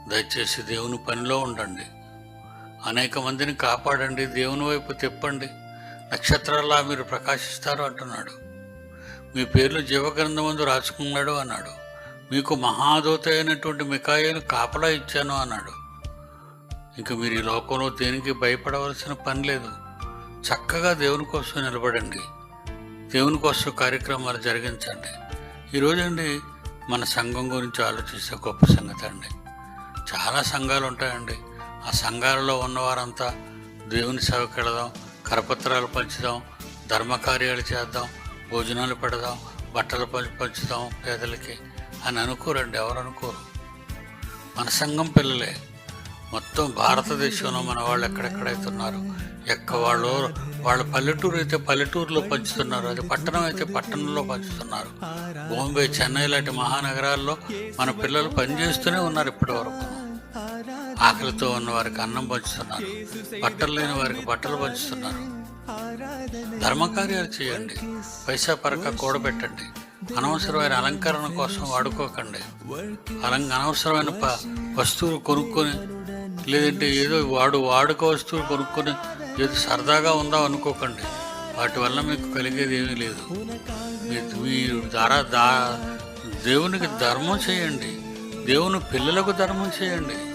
దయచేసి దేవుని పనిలో ఉండండి. అనేక మందిని కాపాడండి, దేవుని వైపు తిప్పండి. నక్షత్రాల్లా మీరు ప్రకాశిస్తారు అంటున్నాడు. మీ పేర్లు జీవగ్రంథమందు రాసుకున్నాడు అన్నాడు. మీకు మహాదూత అయినటువంటి మికాయేలు కాపలా ఇచ్చాను అన్నాడు. ఇంక మీరు ఈ లోకంలో దేనికి భయపడవలసిన పని లేదు. చక్కగా దేవుని కోసం నిలబడండి, దేవుని కోసం కార్యక్రమాలు జరిగించండి. ఈరోజండి మన సంఘం గురించి ఆలోచిస్తే గొప్ప సంగతి అండి. చాలా సంఘాలు ఉంటాయండి. ఆ సంఘాలలో ఉన్నవారంతా దేవుని సేవకు వెళదాం, కరపత్రాలు పంచుదాం, ధర్మకార్యాలు చేద్దాం, భోజనాలు పెడదాం, బట్టలు పంచుదాం పేదలకి అని అనుకోరండి. ఎవరు అనుకోరు. మన సంఘం పిల్లలే. మొత్తం భారతదేశంలో మన వాళ్ళు ఎక్కడెక్కడైతే ఉన్నారు, వాళ్ళ పల్లెటూరు అయితే పల్లెటూరులో పంచుతున్నారు, అది పట్టణం అయితే పట్టణంలో పంచుతున్నారు. బాంబే, చెన్నై లాంటి మహానగరాల్లో మన పిల్లలు పనిచేస్తూనే ఉన్నారు. ఇప్పటి వరకు ఆకలితో ఉన్న వారికి అన్నం పంచుతున్నారు, బట్టలు లేని వారికి బట్టలు పంచుతున్నారు. ధర్మకార్యాలు చేయండి, పైసా పరక కూడబెట్టండి. అనవసరమైన అలంకరణ కోసం వాడుకోకండి. అనవసరమైన వస్తువులు కొనుక్కొని, లేదంటే ఏదో వాడుక వస్తువులు కొనుక్కొని ఏదో సరదాగా ఉందాం అనుకోకండి. వాటి వల్ల మీకు కలిగేది ఏమీ లేదు. మీరు దేవునికి ధర్మం చేయండి, దేవుని పిల్లలకు ధర్మం చేయండి.